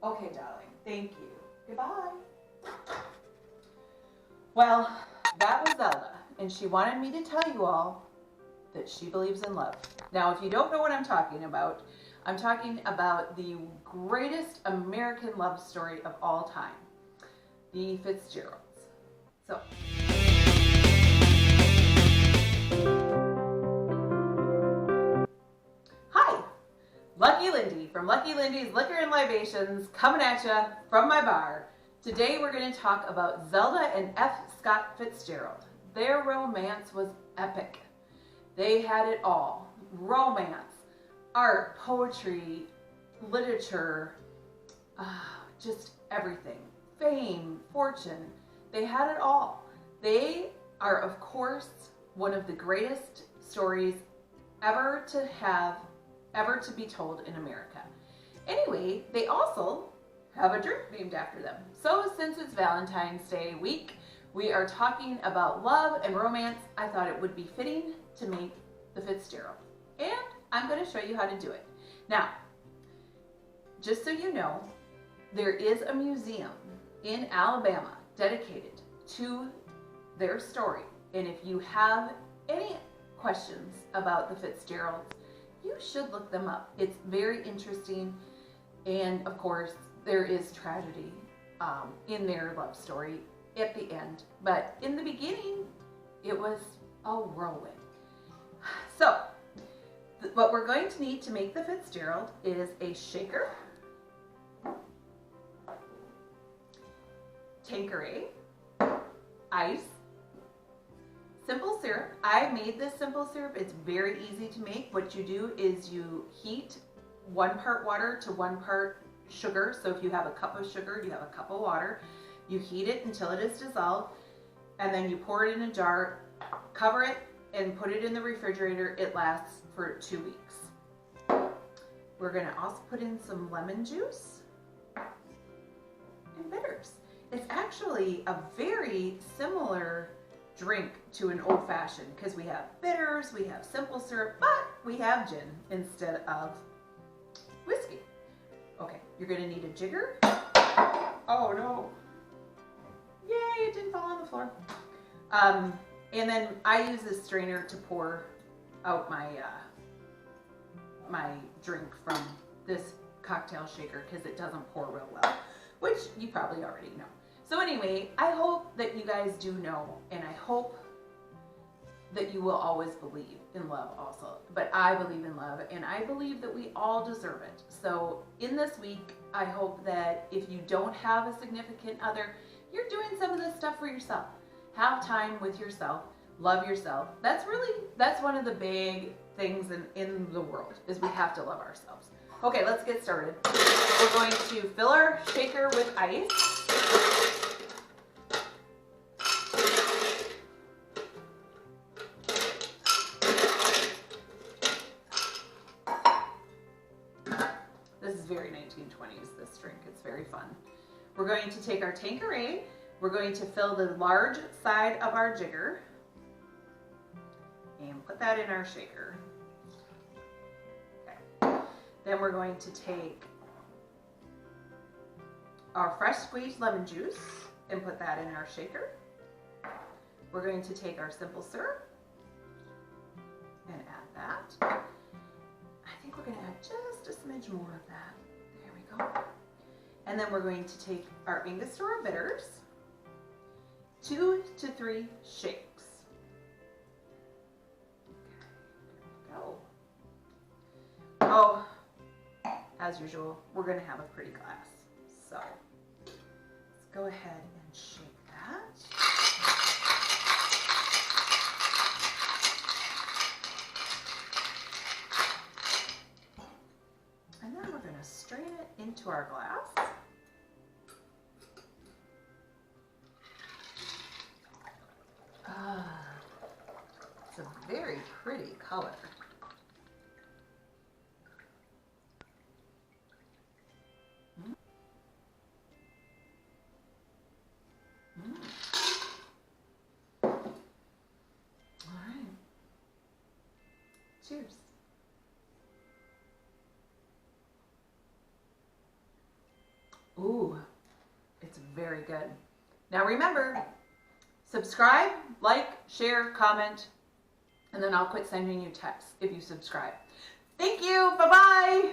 Okay, darling. Thank you. Goodbye. Well, that was Zelda, and she wanted me to tell you all that she believes in love. Now, if you don't know what I'm talking about the greatest American love story of all time, the Fitzgeralds. So, hi, Lucky Lindy from Lucky Lindy's Liquor and Libations coming at you from my bar. Today we're going to talk about Zelda and F. Scott Fitzgerald. Their romance was epic. They had it all. Romance, art, poetry, literature, just everything. Fame, fortune, they had it all. They are, of course, one of the greatest stories ever to be told in America. Anyway, they also have a drink named after them. So since it's Valentine's Day week, we are talking about love and romance. I thought it would be fitting to make the Fitzgerald. And I'm going to show you how to do it. Now, just so you know, there is a museum in Alabama dedicated to their story. And if you have any questions about the Fitzgeralds, you should look them up. It's very interesting. And of course, there is tragedy in their love story at the end. But in the beginning, it was a whirlwind. So, what we're going to need to make the Fitzgerald is a shaker, Tanqueray, ice, simple syrup. I made this simple syrup. It's very easy to make. What you do is you heat 1 part water to 1 part sugar. So if you have a cup of sugar, you have a cup of water. You heat it until it is dissolved, and then you pour it in a jar, cover it, and put it in the refrigerator. It lasts for 2 weeks. We're going to also put in some lemon juice and bitters. It's actually a very similar drink to an old-fashioned because we have bitters, we have simple syrup, but we have gin instead of whiskey. Okay, you're going to need a jigger. Oh no. Yay, it didn't fall on the floor. And then I use this strainer to pour out my my drink from this cocktail shaker because it doesn't pour real well, which you probably already know. So anyway, I hope that you guys do know, and I hope that you will always believe in love also. But I believe in love, and I believe that we all deserve it. So in this week, I hope that if you don't have a significant other, you're doing some of this stuff for yourself. Have time with yourself. Love yourself. That's one of the big things in the world, is we have to love ourselves. Okay, let's get started. We're going to fill our shaker with ice. This is very 1920s, this drink. It's very fun. We're going to take our Tanqueray. We're going to fill the large side of our jigger and put that in our shaker. Okay. Then we're going to take our fresh squeezed lemon juice and put that in our shaker. We're going to take our simple syrup and add that. I think we're going to add just a smidge more of that. There we go. And then we're going to take our Angostura bitters, 2 to 3 shakes. Okay, there we go. Oh, as usual, we're going to have a pretty glass. So let's go ahead and shake that. And then we're going to strain it into our glass. It's a very pretty color. All right. Cheers. Ooh, it's very good. Now remember, subscribe, like, share, comment, and then I'll quit sending you texts if you subscribe. Thank you. Bye-bye.